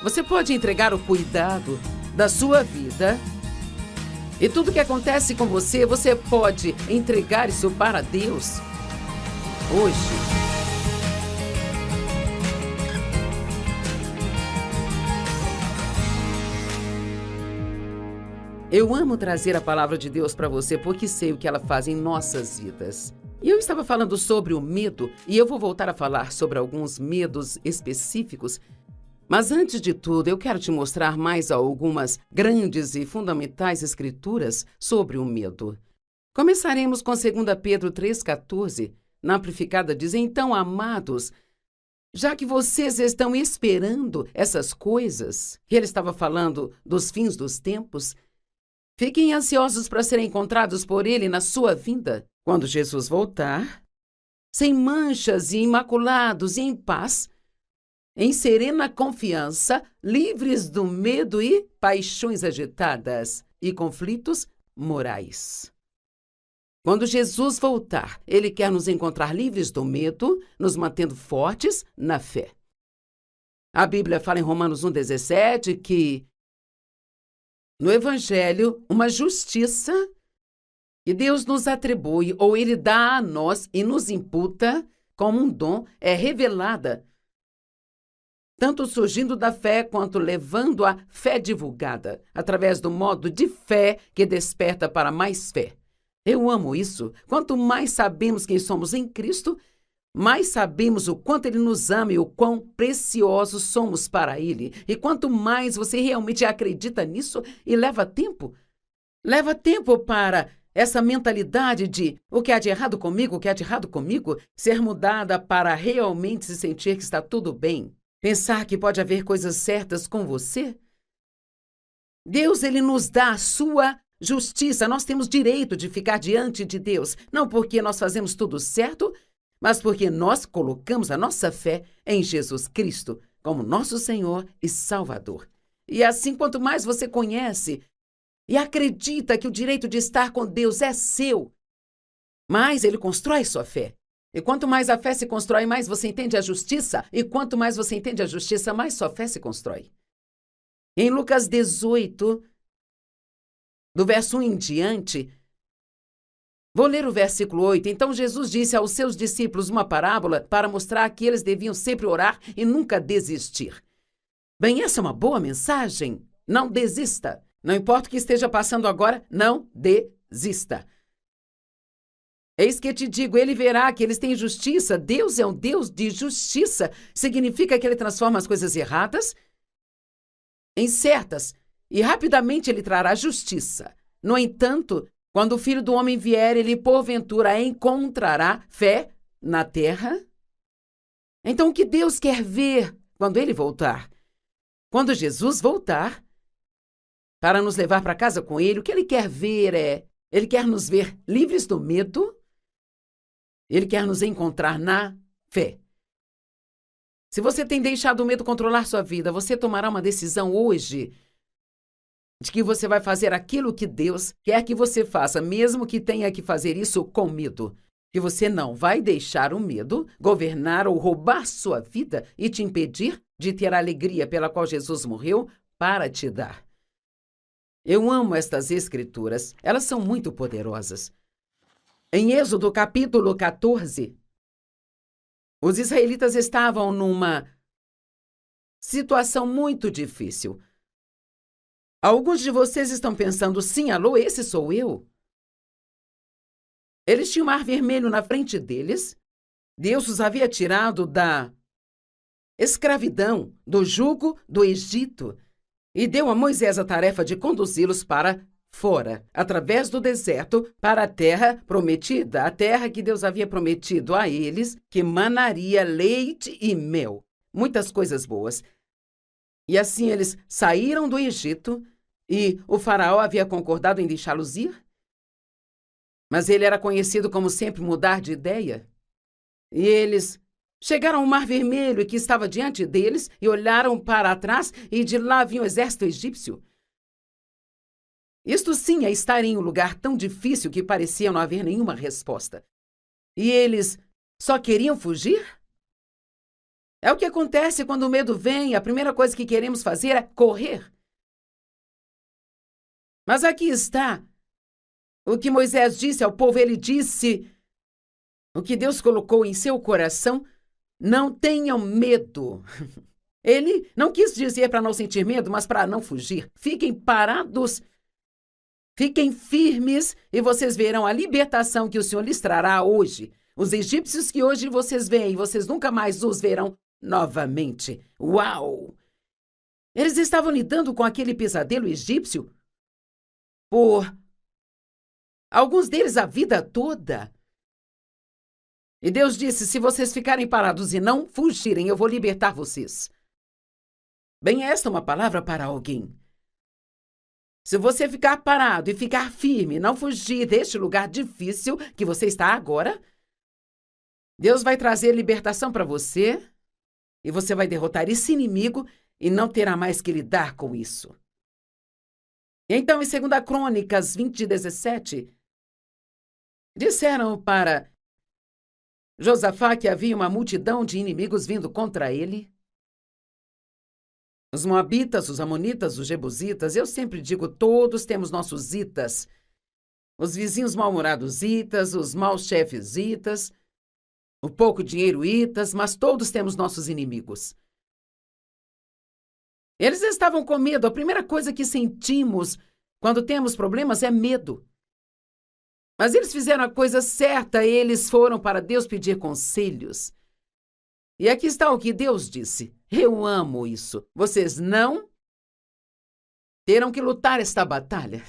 Você pode entregar o cuidado da sua vida e tudo que acontece com você, você pode entregar isso para Deus hoje. Eu amo trazer a palavra de Deus para você porque sei o que ela faz em nossas vidas. E eu estava falando sobre o medo e eu vou voltar a falar sobre alguns medos específicos. Mas antes de tudo, eu quero te mostrar mais algumas grandes e fundamentais escrituras sobre o medo. Começaremos com 2 Pedro 3,14. Na Amplificada diz: então, amados, já que vocês estão esperando essas coisas, que ele estava falando dos fins dos tempos, fiquem ansiosos para serem encontrados por ele na sua vinda, quando Jesus voltar, sem manchas e imaculados e em paz, em serena confiança, livres do medo e paixões agitadas e conflitos morais. Quando Jesus voltar, ele quer nos encontrar livres do medo, nos mantendo fortes na fé. A Bíblia fala em Romanos 1,17 que no Evangelho, uma justiça que Deus nos atribui ou ele dá a nós e nos imputa como um dom é revelada, tanto surgindo da fé quanto levando a fé divulgada, através do modo de fé que desperta para mais fé. Eu amo isso. Quanto mais sabemos quem somos em Cristo, mais sabemos o quanto Ele nos ama e o quão preciosos somos para Ele. E quanto mais você realmente acredita nisso e leva tempo para essa mentalidade de o que há de errado comigo, o que há de errado comigo, ser mudada para realmente se sentir que está tudo bem. Pensar que pode haver coisas certas com você. Deus, ele nos dá a sua justiça. Nós temos direito de ficar diante de Deus, não porque nós fazemos tudo certo, mas porque nós colocamos a nossa fé em Jesus Cristo como nosso Senhor e Salvador. E assim, quanto mais você conhece e acredita que o direito de estar com Deus é seu, mais ele constrói sua fé. E quanto mais a fé se constrói, mais você entende a justiça. E quanto mais você entende a justiça, mais sua fé se constrói. Em Lucas 18, do verso 1 em diante, vou ler o versículo 8. Então Jesus disse aos seus discípulos uma parábola para mostrar que eles deviam sempre orar e nunca desistir. Bem, essa é uma boa mensagem. Não desista. Não importa o que esteja passando agora, não desista. Eis que te digo, ele verá que eles têm justiça. Deus é um Deus de justiça. Significa que ele transforma as coisas erradas em certas. E rapidamente ele trará justiça. No entanto, quando o Filho do Homem vier, ele porventura encontrará fé na terra? Então, o que Deus quer ver quando ele voltar? Quando Jesus voltar, para nos levar para casa com ele, o que ele quer ver ele quer nos ver livres do medo. Ele quer nos encontrar na fé. Se você tem deixado o medo controlar sua vida, você tomará uma decisão hoje de que você vai fazer aquilo que Deus quer que você faça, mesmo que tenha que fazer isso com medo. Que você não vai deixar o medo governar ou roubar sua vida e te impedir de ter a alegria pela qual Jesus morreu para te dar. Eu amo estas escrituras. Elas são muito poderosas. Em Êxodo capítulo 14, os israelitas estavam numa situação muito difícil. Alguns de vocês estão pensando, sim, alô, esse sou eu? Eles tinham o Mar Vermelho na frente deles. Deus os havia tirado da escravidão, do jugo do Egito, e deu a Moisés a tarefa de conduzi-los para fora, através do deserto, para a terra prometida, a terra que Deus havia prometido a eles, que manaria leite e mel, muitas coisas boas. E assim eles saíram do Egito, e o faraó havia concordado em deixá-los ir. Mas ele era conhecido como sempre mudar de ideia. E eles chegaram ao Mar Vermelho, que estava diante deles, e olharam para trás, e de lá vinha o exército egípcio. Isto sim é estar em um lugar tão difícil que parecia não haver nenhuma resposta. E eles só queriam fugir? É o que acontece quando o medo vem, a primeira coisa que queremos fazer é correr. Mas aqui está o que Moisés disse ao povo, ele disse o que Deus colocou em seu coração: não tenham medo. Ele não quis dizer para não sentir medo, mas para não fugir. Fiquem parados, fiquem firmes e vocês verão a libertação que o Senhor lhes trará hoje. Os egípcios que hoje vocês veem, vocês nunca mais os verão novamente. Uau! Eles estavam lidando com aquele pesadelo egípcio por alguns deles a vida toda. E Deus disse: se vocês ficarem parados e não fugirem, eu vou libertar vocês. Bem, esta é uma palavra para alguém. Se você ficar parado e ficar firme, não fugir deste lugar difícil que você está agora, Deus vai trazer libertação para você e você vai derrotar esse inimigo e não terá mais que lidar com isso. Então, em 2 Crônicas 20:17, disseram para Josafá que havia uma multidão de inimigos vindo contra ele. Os moabitas, os amonitas, os jebusitas, eu sempre digo, todos temos nossos itas. Os vizinhos mal-humorados itas, os maus chefes itas, o pouco dinheiro itas, mas todos temos nossos inimigos. Eles estavam com medo. A primeira coisa que sentimos quando temos problemas é medo. Mas eles fizeram a coisa certa, eles foram para Deus pedir conselhos. E aqui está o que Deus disse. Eu amo isso. Vocês não terão que lutar esta batalha.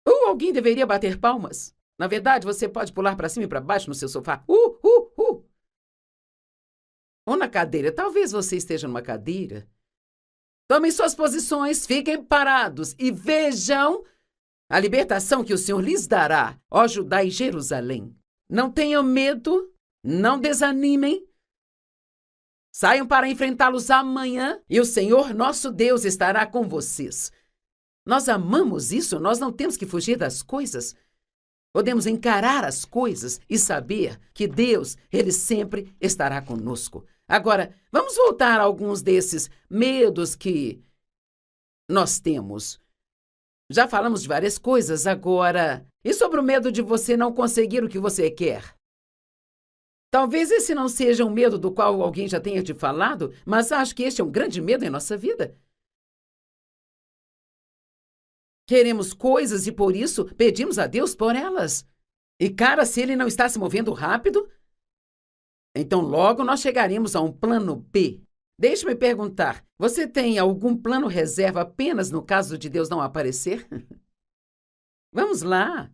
Ou alguém deveria bater palmas. Na verdade, você pode pular para cima e para baixo no seu sofá. Ou na cadeira. Talvez você esteja numa cadeira. Tomem suas posições, fiquem parados e vejam a libertação que o Senhor lhes dará, ó Judá e Jerusalém. Não tenham medo, não desanimem. Saiam para enfrentá-los amanhã e o Senhor, nosso Deus, estará com vocês. Nós amamos isso, nós não temos que fugir das coisas. Podemos encarar as coisas e saber que Deus, Ele sempre estará conosco. Agora, vamos voltar a alguns desses medos que nós temos. Já falamos de várias coisas agora. E sobre o medo de você não conseguir o que você quer? Talvez esse não seja um medo do qual alguém já tenha te falado, mas acho que este é um grande medo em nossa vida. Queremos coisas e por isso pedimos a Deus por elas. E cara, se ele não está se movendo rápido, então logo nós chegaremos a um plano B. Deixe-me perguntar, você tem algum plano reserva apenas no caso de Deus não aparecer? Vamos lá.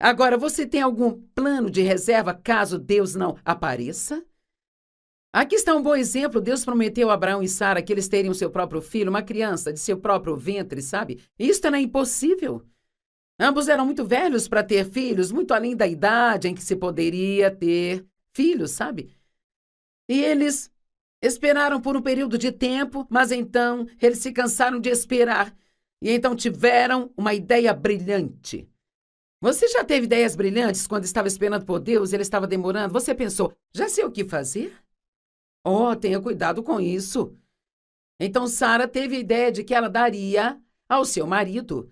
Agora, você tem algum plano de reserva caso Deus não apareça? Aqui está um bom exemplo. Deus prometeu a Abraão e Sara que eles teriam seu próprio filho, uma criança de seu próprio ventre, sabe? Isto era impossível. Ambos eram muito velhos para ter filhos, muito além da idade em que se poderia ter filhos, sabe? E eles esperaram por um período de tempo, mas então eles se cansaram de esperar e então tiveram uma ideia brilhante. Você já teve ideias brilhantes quando estava esperando por Deus e ele estava demorando? Você pensou, já sei o que fazer? Oh, tenha cuidado com isso. Então Sara teve a ideia de que ela daria ao seu marido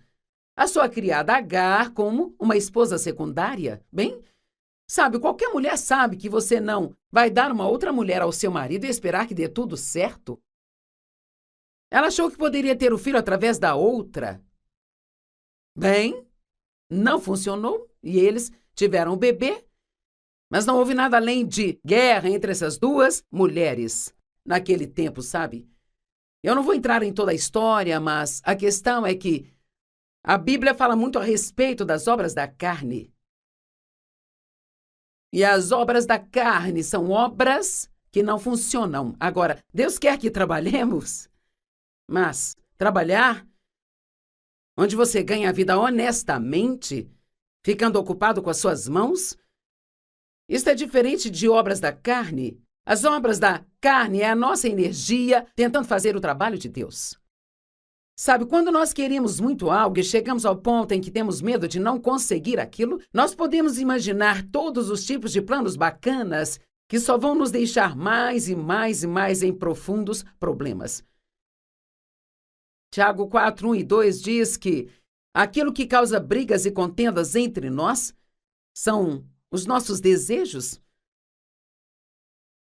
a sua criada Agar como uma esposa secundária. Bem, sabe, qualquer mulher sabe que você não vai dar uma outra mulher ao seu marido e esperar que dê tudo certo. Ela achou que poderia ter o filho através da outra. Bem, não funcionou e eles tiveram o bebê, mas não houve nada além de guerra entre essas duas mulheres naquele tempo, sabe? Eu não vou entrar em toda a história, mas a questão é que a Bíblia fala muito a respeito das obras da carne. E as obras da carne são obras que não funcionam. Agora, Deus quer que trabalhemos, mas trabalhar onde você ganha a vida honestamente, ficando ocupado com as suas mãos, isso é diferente de obras da carne. As obras da carne é a nossa energia tentando fazer o trabalho de Deus. Sabe, quando nós queremos muito algo e chegamos ao ponto em que temos medo de não conseguir aquilo, nós podemos imaginar todos os tipos de planos bacanas que só vão nos deixar mais e mais e mais em profundos problemas. Tiago 4, 1 e 2 diz que aquilo que causa brigas e contendas entre nós são os nossos desejos.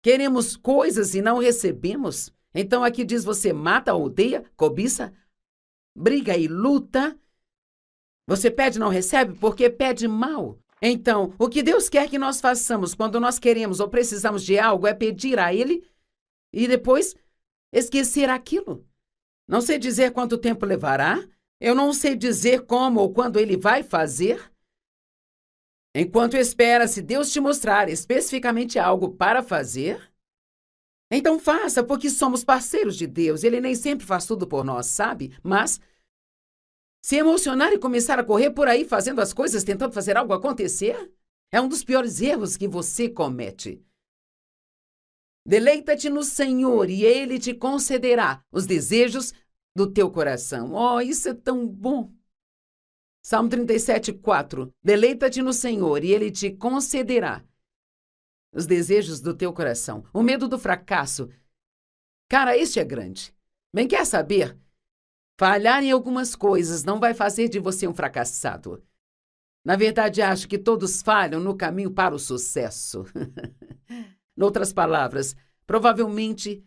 Queremos coisas e não recebemos. Então aqui diz: você mata, odeia, cobiça, briga e luta. Você pede e não recebe porque pede mal. Então, o que Deus quer que nós façamos quando nós queremos ou precisamos de algo é pedir a Ele e depois esquecer aquilo. Não sei dizer quanto tempo levará, eu não sei dizer como ou quando Ele vai fazer. Enquanto espera, se Deus te mostrar especificamente algo para fazer, então faça, porque somos parceiros de Deus. Ele nem sempre faz tudo por nós, sabe? Mas se emocionar e começar a correr por aí fazendo as coisas, tentando fazer algo acontecer, é um dos piores erros que você comete. Deleita-te no Senhor e Ele te concederá os desejos do teu coração. Oh, isso é tão bom! Salmo 37, 4. Deleita-te no Senhor e Ele te concederá os desejos do teu coração. O medo do fracasso. Cara, este é grande. Bem, quer saber? Falhar em algumas coisas não vai fazer de você um fracassado. Na verdade, acho que todos falham no caminho para o sucesso. Noutras palavras, provavelmente,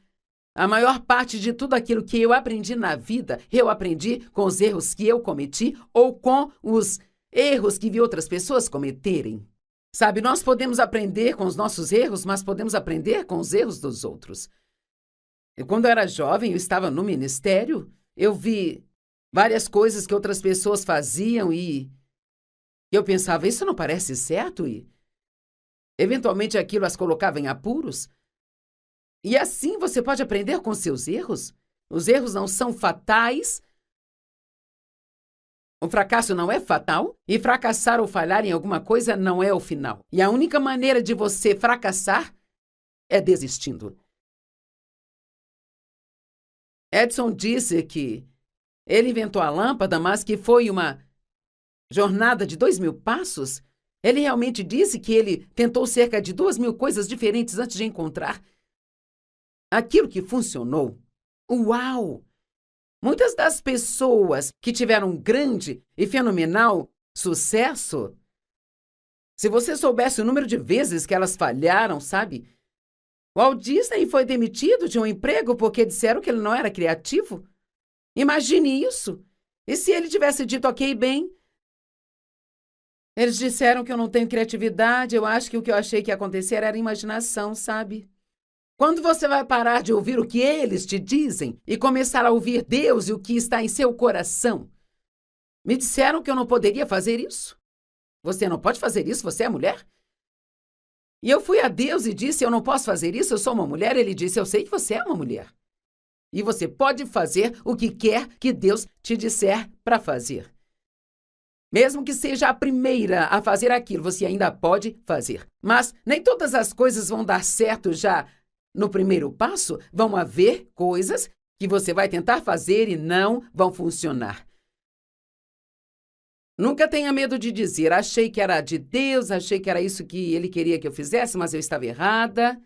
a maior parte de tudo aquilo que eu aprendi na vida, eu aprendi com os erros que eu cometi ou com os erros que vi outras pessoas cometerem. Sabe, nós podemos aprender com os nossos erros, mas podemos aprender com os erros dos outros. Quando eu era jovem, eu estava no ministério, eu vi várias coisas que outras pessoas faziam e eu pensava: isso não parece certo? E eventualmente aquilo as colocava em apuros. E assim você pode aprender com seus erros. Os erros não são fatais. O fracasso não é fatal. E fracassar ou falhar em alguma coisa não é o final. E a única maneira de você fracassar é desistindo. Edison disse que ele inventou a lâmpada, mas que foi uma jornada de 2.000 passos. Ele realmente disse que ele tentou cerca de 2.000 coisas diferentes antes de encontrar aquilo que funcionou. Uau! Muitas das pessoas que tiveram um grande e fenomenal sucesso, se você soubesse o número de vezes que elas falharam, sabe? Walt Disney foi demitido de um emprego porque disseram que ele não era criativo. Imagine isso. E se ele tivesse dito: ok, bem, eles disseram que eu não tenho criatividade, eu acho que o que eu achei que ia acontecer era imaginação, sabe? Quando você vai parar de ouvir o que eles te dizem e começar a ouvir Deus e o que está em seu coração? Me disseram que eu não poderia fazer isso. Você não pode fazer isso, você é mulher? E eu fui a Deus e disse: eu não posso fazer isso, eu sou uma mulher. Ele disse: eu sei que você é uma mulher. E você pode fazer o que quer que Deus te disser para fazer. Mesmo que seja a primeira a fazer aquilo, você ainda pode fazer. Mas nem todas as coisas vão dar certo já no primeiro passo. Vão haver coisas que você vai tentar fazer e não vão funcionar. Nunca tenha medo de dizer: achei que era de Deus, achei que era isso que Ele queria que eu fizesse, mas eu estava errada.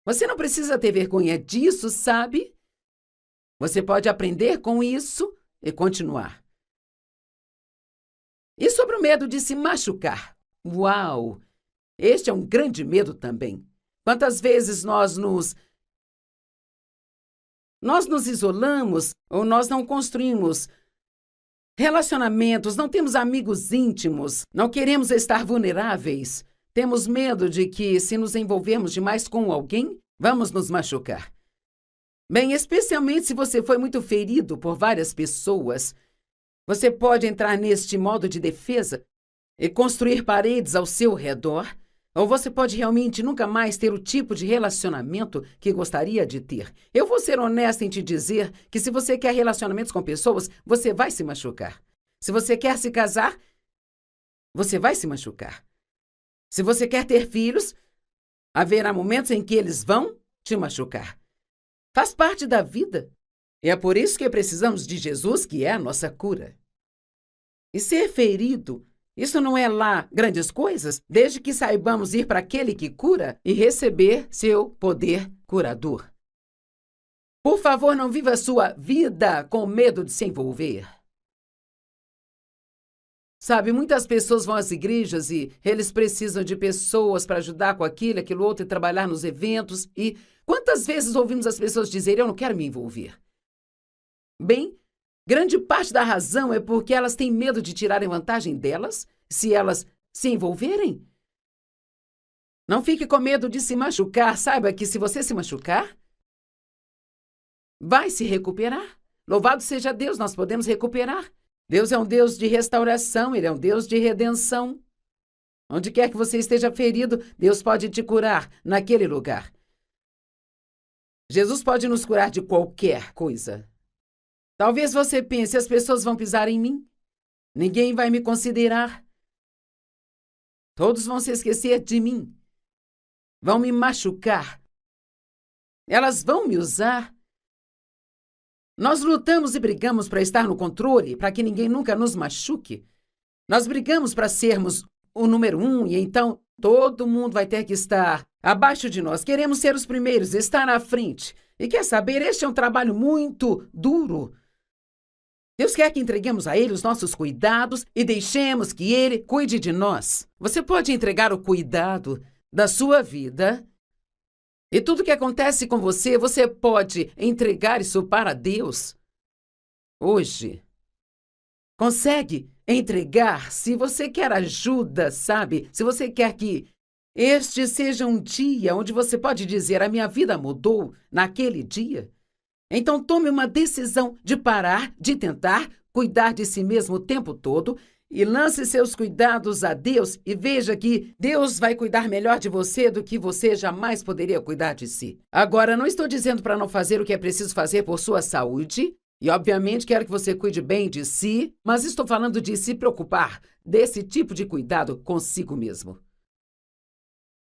Você não precisa ter vergonha disso, sabe? Você pode aprender com isso e continuar. E sobre o medo de se machucar? Uau! Este é um grande medo também. Quantas vezes nós nos isolamos ou nós não construímos relacionamentos, não temos amigos íntimos, não queremos estar vulneráveis. Temos medo de que, se nos envolvermos demais com alguém, vamos nos machucar. Bem, especialmente se você foi muito ferido por várias pessoas, você pode entrar neste modo de defesa e construir paredes ao seu redor, ou você pode realmente nunca mais ter o tipo de relacionamento que gostaria de ter. Eu vou ser honesta em te dizer que se você quer relacionamentos com pessoas, você vai se machucar. Se você quer se casar, você vai se machucar. Se você quer ter filhos, haverá momentos em que eles vão te machucar. Faz parte da vida. E é por isso que precisamos de Jesus, que é a nossa cura. E ser ferido Isso não é lá grandes coisas, desde que saibamos ir para aquele que cura e receber seu poder curador. Por favor, não viva a sua vida com medo de se envolver. Sabe, muitas pessoas vão às igrejas e eles precisam de pessoas para ajudar com aquilo, aquilo outro e trabalhar nos eventos. E quantas vezes ouvimos as pessoas dizerem, eu não quero me envolver? Bem, grande parte da razão é porque elas têm medo de tirarem vantagem delas se elas se envolverem. Não fique com medo de se machucar. Saiba que se você se machucar, vai se recuperar. Louvado seja Deus, nós podemos recuperar. Deus é um Deus de restauração, Ele é um Deus de redenção. Onde quer que você esteja ferido, Deus pode te curar naquele lugar. Jesus pode nos curar de qualquer coisa. Talvez você pense, as pessoas vão pisar em mim. Ninguém vai me considerar. Todos vão se esquecer de mim. Vão me machucar. Elas vão me usar. Nós lutamos e brigamos para estar no controle, para que ninguém nunca nos machuque. Nós brigamos para sermos o número 1 e então todo mundo vai ter que estar abaixo de nós. Queremos ser os primeiros, estar na frente. E quer saber, este é um trabalho muito duro. Deus quer que entreguemos a Ele os nossos cuidados e deixemos que Ele cuide de nós. Você pode entregar o cuidado da sua vida e tudo que acontece com você, você pode entregar isso para Deus hoje. Consegue entregar se você quer ajuda, sabe? Se você quer que este seja um dia onde você pode dizer, a minha vida mudou naquele dia. Então tome uma decisão de parar, de tentar cuidar de si mesmo o tempo todo e lance seus cuidados a Deus e veja que Deus vai cuidar melhor de você do que você jamais poderia cuidar de si. Agora, não estou dizendo para não fazer o que é preciso fazer por sua saúde e, obviamente, quero que você cuide bem de si, mas estou falando de se preocupar desse tipo de cuidado consigo mesmo.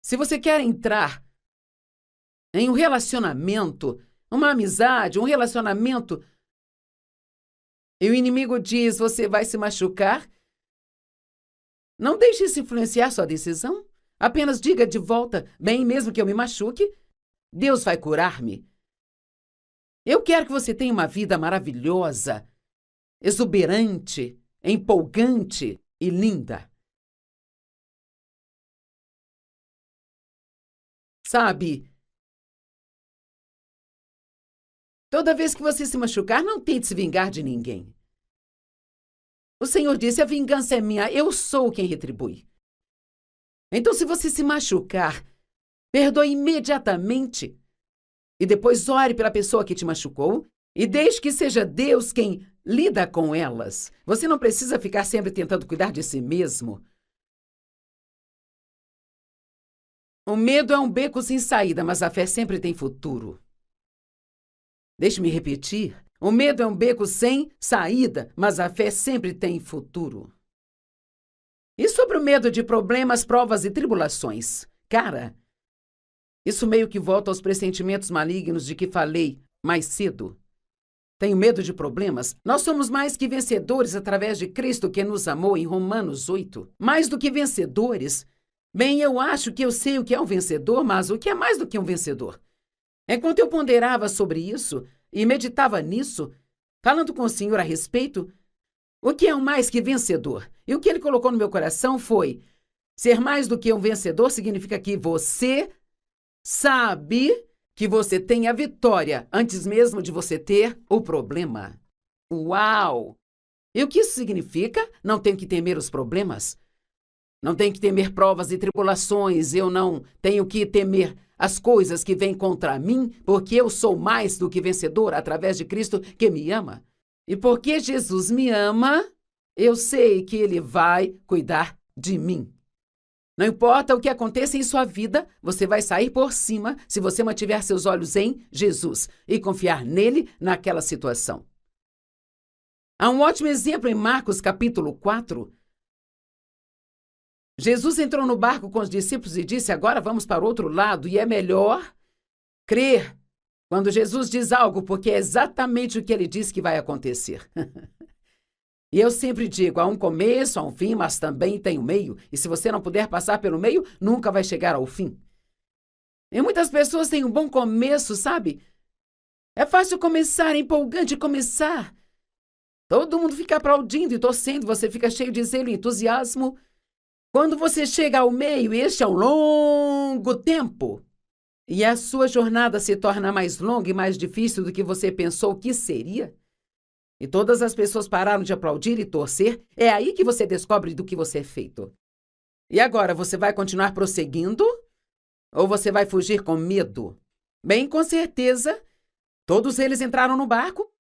Se você quer entrar em um relacionamento, uma amizade, um relacionamento, e o inimigo diz, você vai se machucar, não deixe se influenciar sua decisão. Apenas diga de volta, bem, mesmo que eu me machuque, Deus vai curar-me. Eu quero que você tenha uma vida maravilhosa, exuberante, empolgante e linda. Sabe, toda vez que você se machucar, não tente se vingar de ninguém. O Senhor disse, a vingança é minha, eu sou quem retribui. Então, se você se machucar, perdoe imediatamente e depois ore pela pessoa que te machucou e deixe que seja Deus quem lida com elas. Você não precisa ficar sempre tentando cuidar de si mesmo. O medo é um beco sem saída, mas a fé sempre tem futuro. Deixe-me repetir. O medo é um beco sem saída, mas a fé sempre tem futuro. E sobre o medo de problemas, provas e tribulações? Cara, isso meio que volta aos pressentimentos malignos de que falei mais cedo. Tenho medo de problemas? Nós somos mais que vencedores através de Cristo que nos amou em Romanos 8. Mais do que vencedores? Bem, eu acho que eu sei o que é um vencedor, mas o que é mais do que um vencedor? Enquanto eu ponderava sobre isso e meditava nisso, falando com o Senhor a respeito, o que é um mais que vencedor? E o que Ele colocou no meu coração foi, ser mais do que um vencedor significa que você sabe que você tem a vitória antes mesmo de você ter o problema. Uau! E o que isso significa? Não tenho que temer os problemas. Não tenho que temer provas e tribulações. Eu não tenho que temer as coisas que vêm contra mim, porque eu sou mais do que vencedor através de Cristo que me ama. E porque Jesus me ama, eu sei que Ele vai cuidar de mim. Não importa o que aconteça em sua vida, você vai sair por cima se você mantiver seus olhos em Jesus e confiar nele naquela situação. Há um ótimo exemplo em Marcos capítulo 4. Jesus entrou no barco com os discípulos e disse, agora vamos para o outro lado, e é melhor crer quando Jesus diz algo, porque é exatamente o que ele diz que vai acontecer. E eu sempre digo, há um começo, há um fim, mas também tem um meio. E se você não puder passar pelo meio, nunca vai chegar ao fim. E muitas pessoas têm um bom começo, sabe? É fácil começar, é empolgante começar. Todo mundo fica aplaudindo e torcendo, você fica cheio de zelo e entusiasmo. Quando você chega ao meio, este é um longo tempo. E a sua jornada se torna mais longa e mais difícil do que você pensou que seria. E todas as pessoas pararam de aplaudir e torcer, é aí que você descobre do que você é feito. E agora, você vai continuar prosseguindo? Ou você vai fugir com medo? Bem, com certeza, todos eles entraram no barco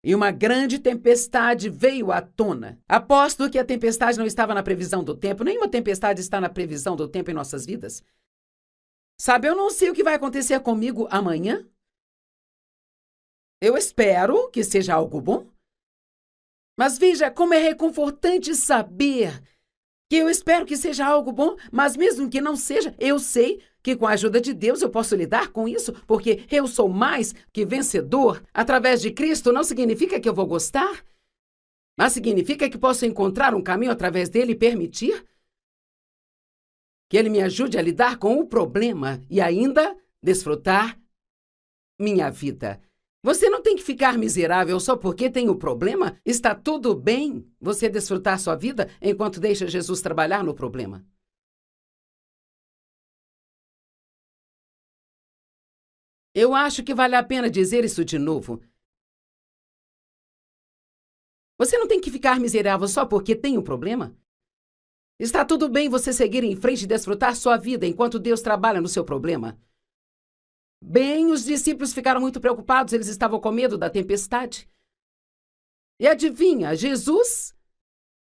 e uma grande tempestade veio à tona. Aposto que a tempestade não estava na previsão do tempo. Nenhuma tempestade está na previsão do tempo em nossas vidas. Sabe, eu não sei o que vai acontecer comigo amanhã. Eu espero que seja algo bom. Mas veja como é reconfortante saber que eu espero que seja algo bom, mas mesmo que não seja, eu sei que com a ajuda de Deus eu posso lidar com isso, porque eu sou mais que vencedor. Através de Cristo não significa que eu vou gostar, mas significa que posso encontrar um caminho através dele e permitir que ele me ajude a lidar com o problema e ainda desfrutar minha vida. Você não tem que ficar miserável só porque tem o problema. Está tudo bem você desfrutar sua vida enquanto deixa Jesus trabalhar no problema. Eu acho que vale a pena dizer isso de novo. Você não tem que ficar miserável só porque tem um problema. Está tudo bem você seguir em frente e desfrutar sua vida enquanto Deus trabalha no seu problema. Bem, os discípulos ficaram muito preocupados, eles estavam com medo da tempestade. E adivinha, Jesus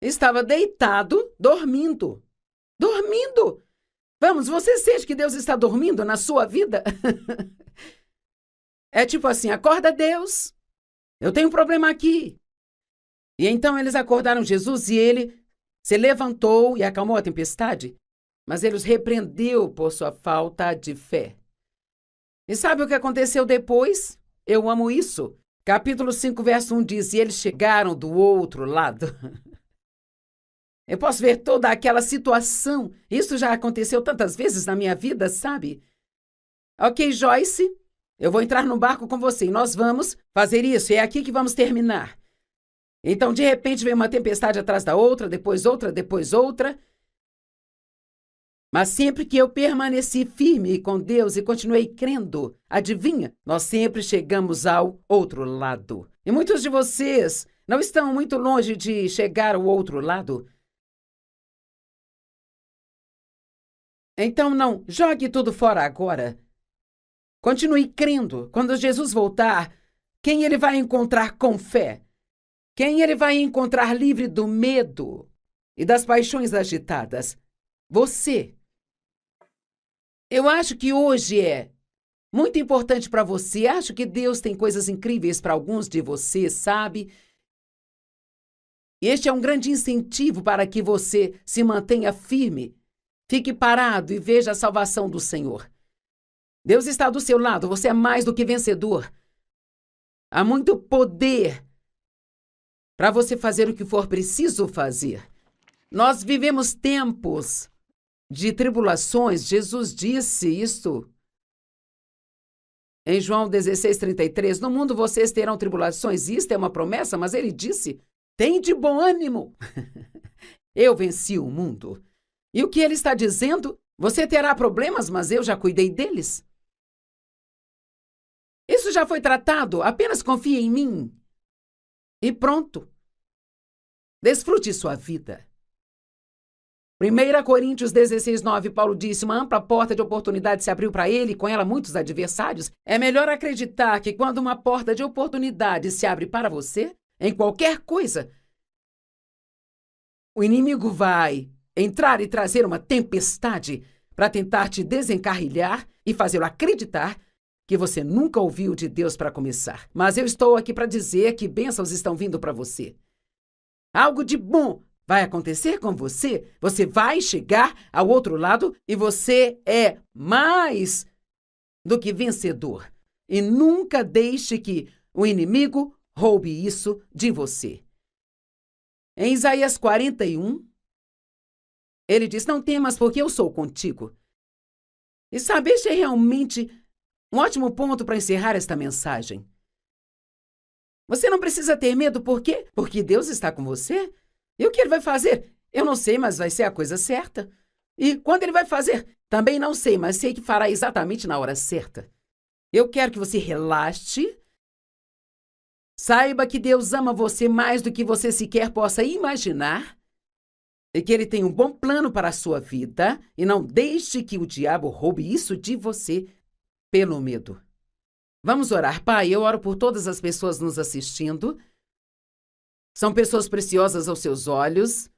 estava deitado, dormindo. Dormindo! Vamos, você sente que Deus está dormindo na sua vida? É tipo assim, acorda Deus, eu tenho um problema aqui. E então eles acordaram Jesus e ele se levantou e acalmou a tempestade, mas ele os repreendeu por sua falta de fé. E sabe o que aconteceu depois? Eu amo isso. Capítulo 5, verso 1 diz, e eles chegaram do outro lado. Eu posso ver toda aquela situação. Isso já aconteceu tantas vezes na minha vida, sabe? Ok, Joyce, eu vou entrar no barco com você e nós vamos fazer isso. É aqui que vamos terminar. Então, de repente, vem uma tempestade atrás da outra, depois outra, depois outra. Mas sempre que eu permaneci firme com Deus e continuei crendo, adivinha, nós sempre chegamos ao outro lado. E muitos de vocês não estão muito longe de chegar ao outro lado. Então não jogue tudo fora agora. Continue crendo. Quando Jesus voltar, quem ele vai encontrar com fé? Quem ele vai encontrar livre do medo e das paixões agitadas? Você. Eu acho que hoje é muito importante para você. Acho que Deus tem coisas incríveis para alguns de vocês, sabe? Este é um grande incentivo para que você se mantenha firme, fique parado e veja a salvação do Senhor. Deus está do seu lado, você é mais do que vencedor. Há muito poder para você fazer o que for preciso fazer. Nós vivemos tempos de tribulações. Jesus disse isso em João 16:33. No mundo vocês terão tribulações. Isto é uma promessa, mas ele disse, tem de bom ânimo. Eu venci o mundo. E o que ele está dizendo? Você terá problemas, mas eu já cuidei deles. Isso já foi tratado, apenas confie em mim. E pronto. Desfrute sua vida. 1 Coríntios 16:9, Paulo disse, uma ampla porta de oportunidade se abriu para ele, e com ela muitos adversários. É melhor acreditar que quando uma porta de oportunidade se abre para você, em qualquer coisa, o inimigo vai entrar e trazer uma tempestade para tentar te desencarrilhar e fazê-lo acreditar que você nunca ouviu de Deus para começar. Mas eu estou aqui para dizer que bênçãos estão vindo para você. Algo de bom vai acontecer com você. Você vai chegar ao outro lado e você é mais do que vencedor. E nunca deixe que o inimigo roube isso de você. Em Isaías 41, ele diz: não temas, porque eu sou contigo. E sabe, este é realmente um ótimo ponto para encerrar esta mensagem. Você não precisa ter medo, por quê? Porque Deus está com você. E o que Ele vai fazer? Eu não sei, mas vai ser a coisa certa. E quando Ele vai fazer? Também não sei, mas sei que fará exatamente na hora certa. Eu quero que você relaxe. Saiba que Deus ama você mais do que você sequer possa imaginar. E que Ele tem um bom plano para a sua vida. E não deixe que o diabo roube isso de você pelo medo. Vamos orar. Pai, eu oro por todas as pessoas nos assistindo. São pessoas preciosas aos seus olhos.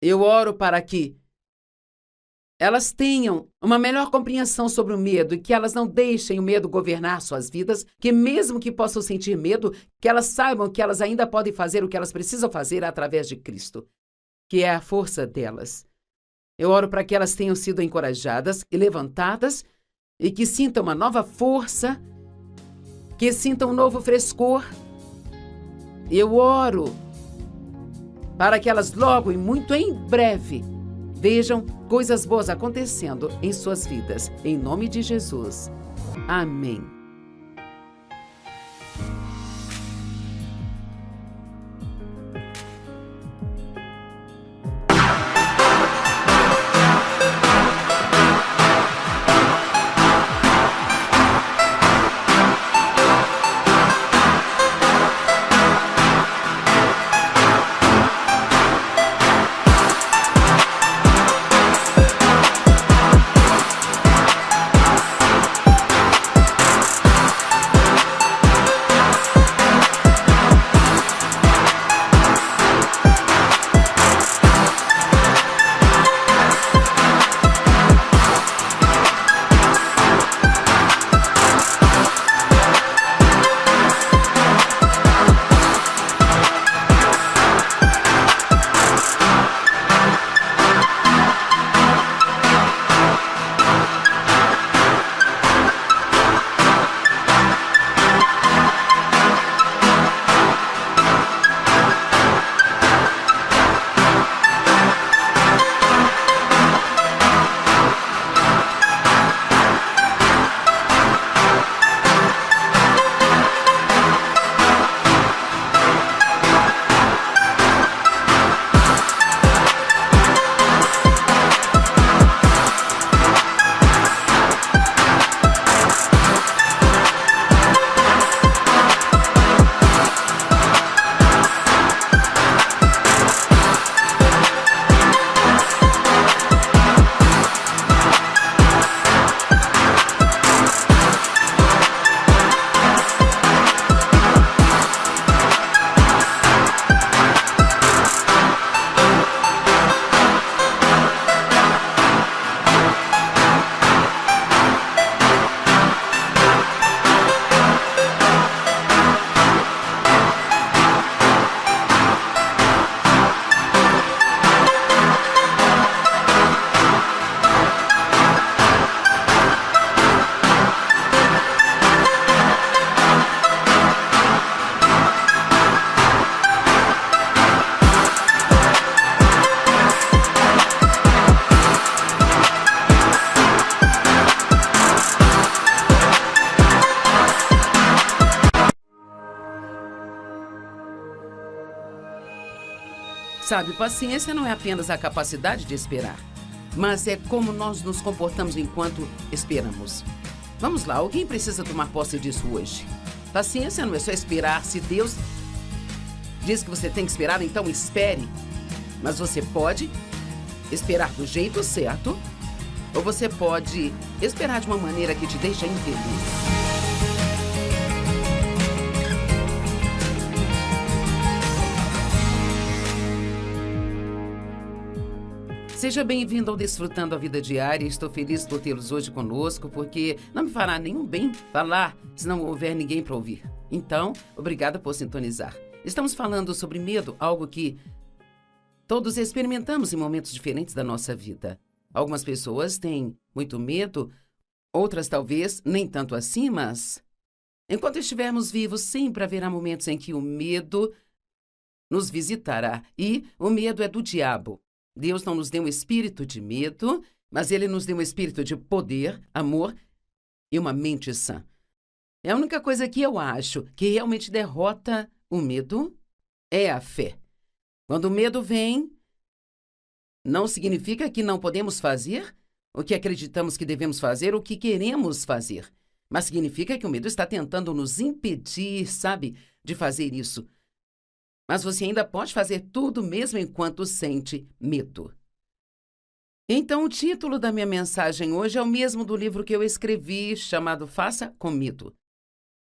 Eu oro para que elas tenham uma melhor compreensão sobre o medo e que elas não deixem o medo governar suas vidas, que mesmo que possam sentir medo, que elas saibam que elas ainda podem fazer o que elas precisam fazer através de Cristo, que é a força delas. Eu oro para que elas tenham sido encorajadas e levantadas e que sintam uma nova força, que sintam um novo frescor. Eu oro para que elas logo e muito em breve vejam coisas boas acontecendo em suas vidas. Em nome de Jesus. Amém. Sabe, paciência não é apenas a capacidade de esperar, mas é como nós nos comportamos enquanto esperamos. Vamos lá, alguém precisa tomar posse disso hoje. Paciência não é só esperar. Se Deus diz que você tem que esperar, então espere. Mas você pode esperar do jeito certo, ou você pode esperar de uma maneira que te deixa infeliz. Seja bem-vindo ao Desfrutando a Vida Diária. Estou feliz por tê-los hoje conosco, porque não me fará nenhum bem falar se não houver ninguém para ouvir. Então, obrigada por sintonizar. Estamos falando sobre medo, algo que todos experimentamos em momentos diferentes da nossa vida. Algumas pessoas têm muito medo, outras talvez nem tanto assim, mas enquanto estivermos vivos, sempre haverá momentos em que o medo nos visitará. E o medo é do diabo. Deus não nos deu um espírito de medo, mas Ele nos deu um espírito de poder, amor e uma mente sã. É a única coisa que eu acho que realmente derrota o medo é a fé. Quando o medo vem, não significa que não podemos fazer o que acreditamos que devemos fazer, o que queremos fazer. Mas significa que o medo está tentando nos impedir, sabe, de fazer isso. Mas você ainda pode fazer tudo mesmo enquanto sente medo. Então, o título da minha mensagem hoje é o mesmo do livro que eu escrevi, chamado Faça com Medo.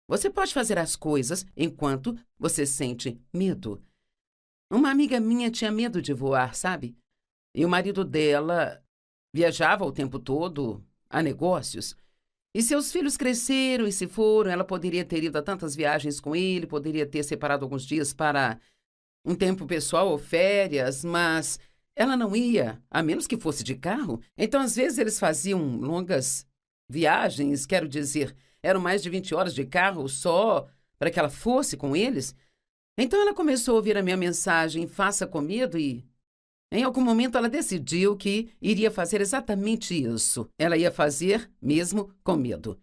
Você pode fazer as coisas enquanto você sente medo. Uma amiga minha tinha medo de voar, sabe? E o marido dela viajava o tempo todo a negócios. E seus filhos cresceram e se foram. Ela poderia ter ido a tantas viagens com ele, poderia ter separado alguns dias para um tempo pessoal ou férias, mas ela não ia, a menos que fosse de carro. Então, às vezes, eles faziam longas viagens, quero dizer, eram mais de 20 horas de carro só para que ela fosse com eles. Então, ela começou a ouvir a minha mensagem, Faça com Medo, e em algum momento ela decidiu que iria fazer exatamente isso. Ela ia fazer mesmo com medo.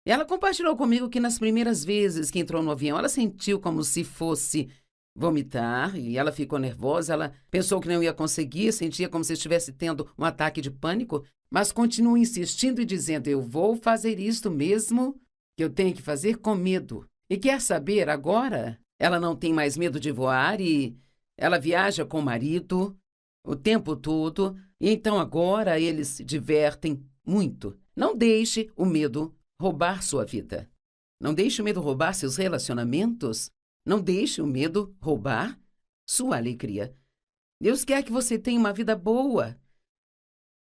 Ela compartilhou comigo que nas primeiras vezes que entrou no avião, ela sentiu como se fosse vomitar e ela ficou nervosa. Ela pensou que não ia conseguir, sentia como se estivesse tendo um ataque de pânico, mas continuou insistindo e dizendo, eu vou fazer isto mesmo que eu tenho que fazer com medo. E quer saber, agora ela não tem mais medo de voar e ela viaja com o marido o tempo todo, e então agora eles se divertem muito. Não deixe o medo roubar sua vida. Não deixe o medo roubar seus relacionamentos. Não deixe o medo roubar sua alegria. Deus quer que você tenha uma vida boa.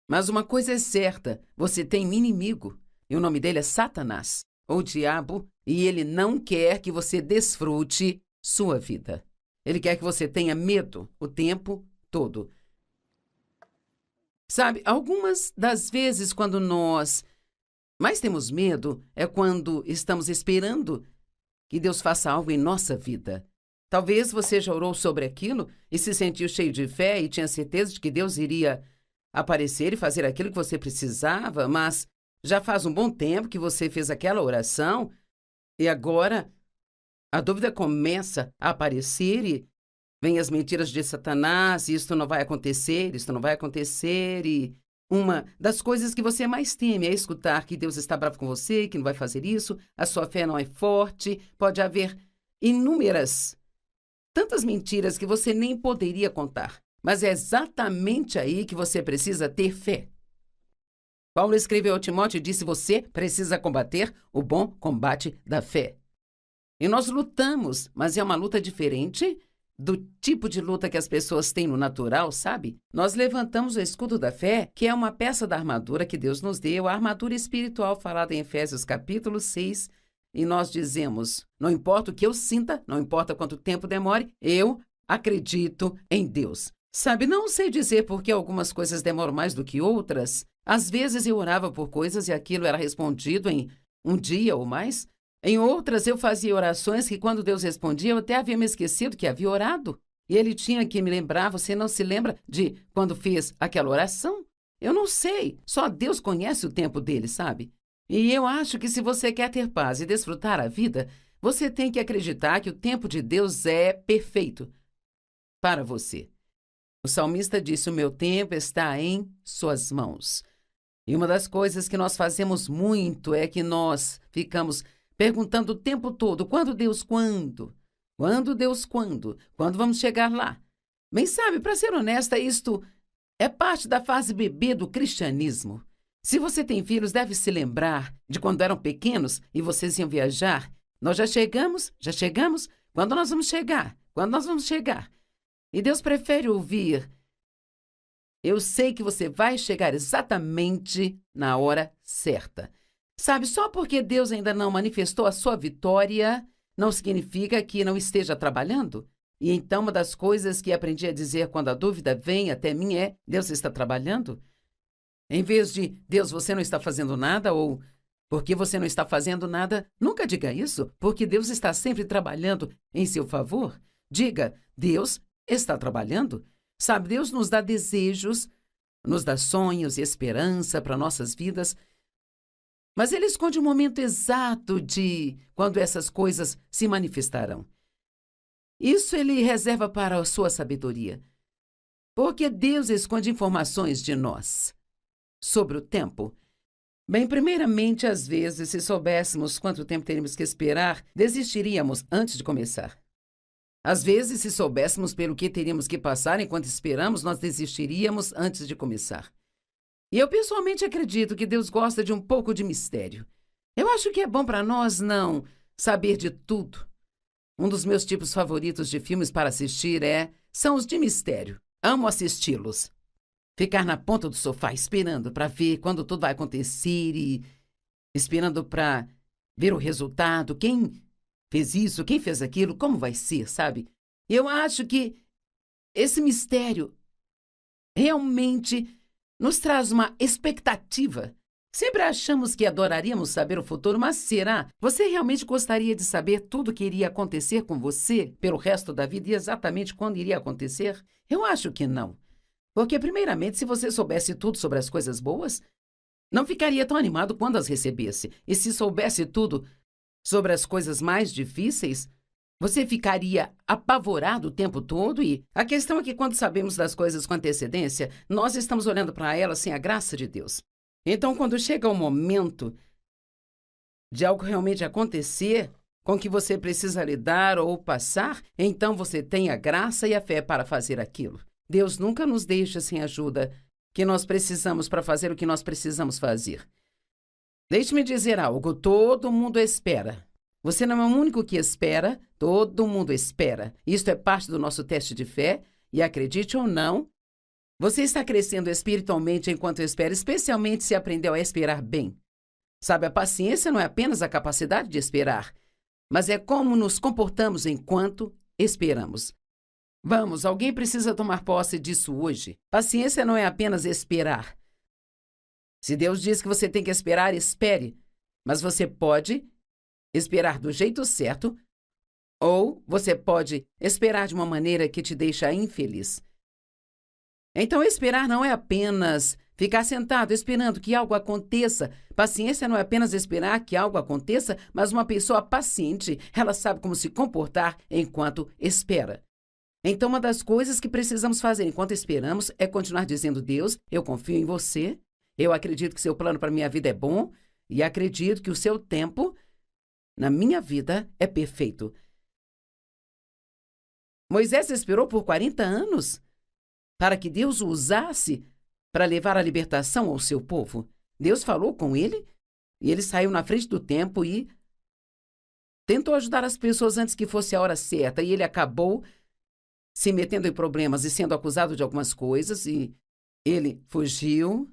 Mas uma coisa é certa, você tem um inimigo, e o nome dele é Satanás, ou diabo, e ele não quer que você desfrute sua vida. Ele quer que você tenha medo o tempo todo. Sabe, algumas das vezes quando nós mais temos medo é quando estamos esperando que Deus faça algo em nossa vida. Talvez você já orou sobre aquilo e se sentiu cheio de fé e tinha certeza de que Deus iria aparecer e fazer aquilo que você precisava, mas já faz um bom tempo que você fez aquela oração e agora a dúvida começa a aparecer e vem as mentiras de Satanás, isto não vai acontecer, isto não vai acontecer, e uma das coisas que você mais teme é escutar que Deus está bravo com você, que não vai fazer isso, a sua fé não é forte, pode haver inúmeras, tantas mentiras que você nem poderia contar, mas é exatamente aí que você precisa ter fé. Paulo escreveu a Timóteo e disse, você precisa combater o bom combate da fé. E nós lutamos, mas é uma luta diferente do tipo de luta que as pessoas têm no natural, sabe? Nós levantamos o escudo da fé, que é uma peça da armadura que Deus nos deu, a armadura espiritual falada em Efésios capítulo 6, e nós dizemos, não importa o que eu sinta, não importa quanto tempo demore, eu acredito em Deus. Sabe, não sei dizer por que algumas coisas demoram mais do que outras. Às vezes eu orava por coisas e aquilo era respondido em um dia ou mais. Em outras, eu fazia orações que, quando Deus respondia, eu até havia me esquecido que havia orado. E ele tinha que me lembrar, você não se lembra de quando fez aquela oração? Eu não sei, só Deus conhece o tempo dele, sabe? E eu acho que se você quer ter paz e desfrutar a vida, você tem que acreditar que o tempo de Deus é perfeito para você. O salmista disse, o meu tempo está em suas mãos. E uma das coisas que nós fazemos muito é que nós ficamos perguntando o tempo todo, quando Deus, quando? Quando Deus, quando? Quando vamos chegar lá? Bem, sabe, para ser honesta, isto é parte da fase bebê do cristianismo. Se você tem filhos, deve se lembrar de quando eram pequenos e vocês iam viajar. Nós já chegamos, quando nós vamos chegar? Quando nós vamos chegar? E Deus prefere ouvir, eu sei que você vai chegar exatamente na hora certa. Sabe, só porque Deus ainda não manifestou a sua vitória, não significa que não esteja trabalhando. E então uma das coisas que aprendi a dizer quando a dúvida vem até mim é, Deus está trabalhando? Em vez de, Deus, você não está fazendo nada, ou, por que você não está fazendo nada? Nunca diga isso, porque Deus está sempre trabalhando em seu favor. Diga, Deus está trabalhando. Sabe, Deus nos dá desejos, nos dá sonhos e esperança para nossas vidas, mas Ele esconde o momento exato de quando essas coisas se manifestarão. Isso Ele reserva para a sua sabedoria, porque Deus esconde informações de nós sobre o tempo. Bem, primeiramente, às vezes, se soubéssemos quanto tempo teríamos que esperar, desistiríamos antes de começar. Às vezes, se soubéssemos pelo que teríamos que passar enquanto esperamos, nós desistiríamos antes de começar. E eu pessoalmente acredito que Deus gosta de um pouco de mistério. Eu acho que é bom para nós não saber de tudo. Um dos meus tipos favoritos de filmes para assistir são os de mistério. Amo assisti-los. Ficar na ponta do sofá esperando para ver quando tudo vai acontecer e esperando para ver o resultado, quem fez isso, quem fez aquilo, como vai ser, sabe? Eu acho que esse mistério realmente nos traz uma expectativa. Sempre achamos que adoraríamos saber o futuro, mas será? Você realmente gostaria de saber tudo o que iria acontecer com você pelo resto da vida e exatamente quando iria acontecer? Eu acho que não. Porque, primeiramente, se você soubesse tudo sobre as coisas boas, não ficaria tão animado quando as recebesse. E se soubesse tudo sobre as coisas mais difíceis, você ficaria apavorado o tempo todo e a questão é que quando sabemos das coisas com antecedência, nós estamos olhando para elas sem a graça de Deus. Então, quando chega o momento de algo realmente acontecer com que você precisa lidar ou passar, então você tem a graça e a fé para fazer aquilo. Deus nunca nos deixa sem ajuda que nós precisamos para fazer o que nós precisamos fazer. Deixe-me dizer algo, todo mundo espera. Você não é o único que espera, todo mundo espera. Isto é parte do nosso teste de fé, e acredite ou não, você está crescendo espiritualmente enquanto espera, especialmente se aprendeu a esperar bem. Sabe, a paciência não é apenas a capacidade de esperar, mas é como nos comportamos enquanto esperamos. Vamos, alguém precisa tomar posse disso hoje. Paciência não é apenas esperar. Se Deus diz que você tem que esperar, espere. Mas você pode esperar do jeito certo, ou você pode esperar de uma maneira que te deixa infeliz. Então, esperar não é apenas ficar sentado esperando que algo aconteça. Paciência não é apenas esperar que algo aconteça, mas uma pessoa paciente, ela sabe como se comportar enquanto espera. Então, uma das coisas que precisamos fazer enquanto esperamos é continuar dizendo: Deus, eu confio em você, eu acredito que seu plano para a minha vida é bom e acredito que o seu tempo na minha vida é perfeito. Moisés esperou por 40 anos para que Deus o usasse para levar a libertação ao seu povo. Deus falou com ele e ele saiu na frente do tempo e tentou ajudar as pessoas antes que fosse a hora certa. E ele acabou se metendo em problemas e sendo acusado de algumas coisas. E ele fugiu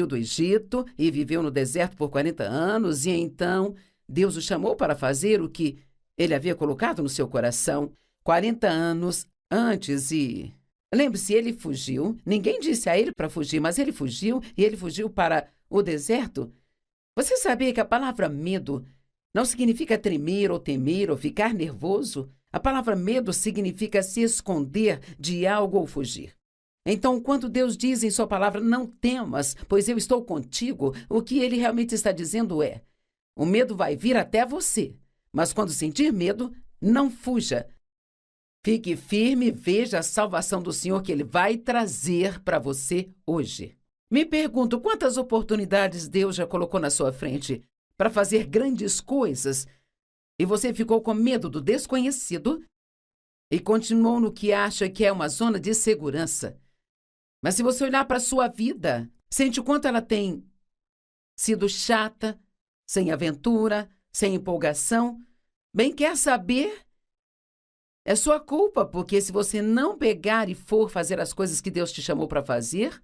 do Egito e viveu no deserto por 40 anos. E então Deus o chamou para fazer o que ele havia colocado no seu coração 40 anos antes e... Lembre-se, ele fugiu. Ninguém disse a ele para fugir, mas ele fugiu e ele fugiu para o deserto. Você sabia que a palavra medo não significa tremer ou temer ou ficar nervoso? A palavra medo significa se esconder de algo ou fugir. Então, quando Deus diz em sua palavra, não temas, pois eu estou contigo, o que ele realmente está dizendo é: o medo vai vir até você, mas quando sentir medo, não fuja. Fique firme e veja a salvação do Senhor que Ele vai trazer para você hoje. Me pergunto quantas oportunidades Deus já colocou na sua frente para fazer grandes coisas e você ficou com medo do desconhecido e continuou no que acha que é uma zona de segurança. Mas se você olhar para a sua vida, sente o quanto ela tem sido chata, sem aventura, sem empolgação. Bem, quer saber? É sua culpa, porque se você não pegar e for fazer as coisas que Deus te chamou para fazer,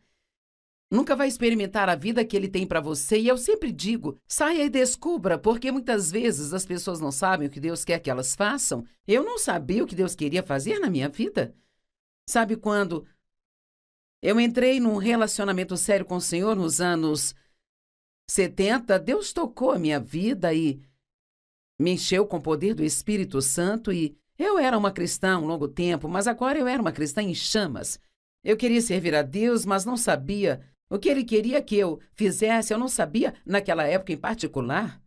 nunca vai experimentar a vida que Ele tem para você. E eu sempre digo, saia e descubra, porque muitas vezes as pessoas não sabem o que Deus quer que elas façam. Eu não sabia o que Deus queria fazer na minha vida. Sabe quando eu entrei num relacionamento sério com o Senhor nos anos 70, Deus tocou a minha vida e me encheu com o poder do Espírito Santo e Eu era uma cristã há um longo tempo, mas agora eu era uma cristã em chamas. Eu queria servir a Deus, mas não sabia o que Ele queria que eu fizesse. Eu não sabia, naquela época em particular,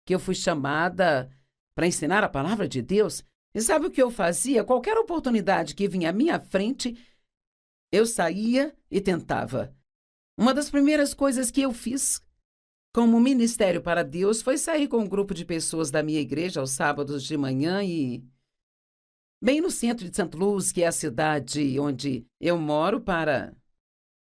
que eu fui chamada para ensinar a palavra de Deus. E sabe o que eu fazia? Qualquer oportunidade que vinha à minha frente, eu saía e tentava. Uma das primeiras coisas que eu fiz como ministério para Deus foi sair com um grupo de pessoas da minha igreja aos sábados de manhã e bem no centro de St. Louis, que é a cidade onde eu moro, para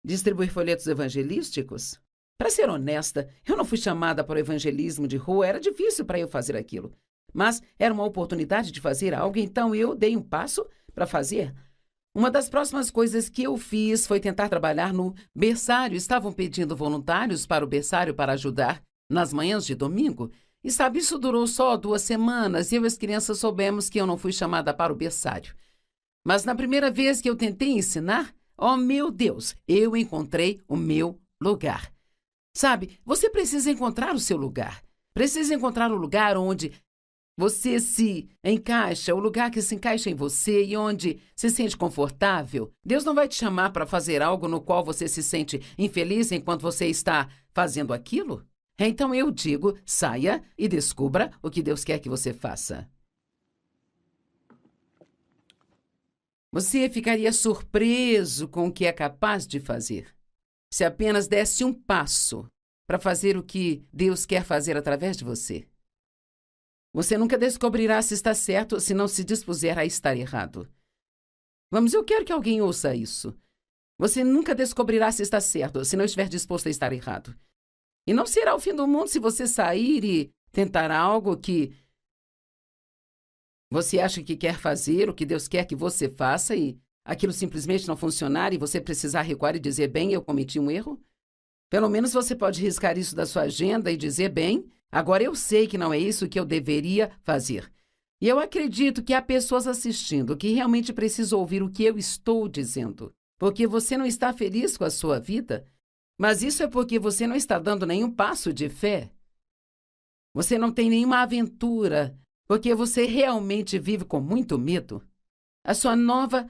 distribuir folhetos evangelísticos. Para ser honesta, eu não fui chamada para o evangelismo de rua, era difícil para eu fazer aquilo. Mas era uma oportunidade de fazer algo, então eu dei um passo para fazer. Uma das próximas coisas que eu fiz foi tentar trabalhar no berçário. Estavam pedindo voluntários para o berçário para ajudar nas manhãs de domingo. E sabe, isso durou só 2 semanas e eu e as crianças soubemos que eu não fui chamada para o berçário. Mas na primeira vez que eu tentei ensinar, oh meu Deus, eu encontrei o meu lugar. Sabe, você precisa encontrar o seu lugar. Precisa encontrar o lugar onde você se encaixa, o lugar que se encaixa em você e onde se sente confortável. Deus não vai te chamar para fazer algo no qual você se sente infeliz enquanto você está fazendo aquilo. Então eu digo, saia e descubra o que Deus quer que você faça. Você ficaria surpreso com o que é capaz de fazer se apenas desse um passo para fazer o que Deus quer fazer através de você. Você nunca descobrirá se está certo se não se dispuser a estar errado. Vamos, eu quero que alguém ouça isso. Você nunca descobrirá se está certo se não estiver disposto a estar errado. E não será o fim do mundo se você sair e tentar algo que você acha que quer fazer, o que Deus quer que você faça, e aquilo simplesmente não funcionar e você precisar recuar e dizer, bem, eu cometi um erro. Pelo menos você pode riscar isso da sua agenda e dizer, bem, agora eu sei que não é isso que eu deveria fazer. E eu acredito que há pessoas assistindo que realmente precisam ouvir o que eu estou dizendo. Porque você não está feliz com a sua vida, mas isso é porque você não está dando nenhum passo de fé. Você não tem nenhuma aventura, porque você realmente vive com muito medo. A sua nova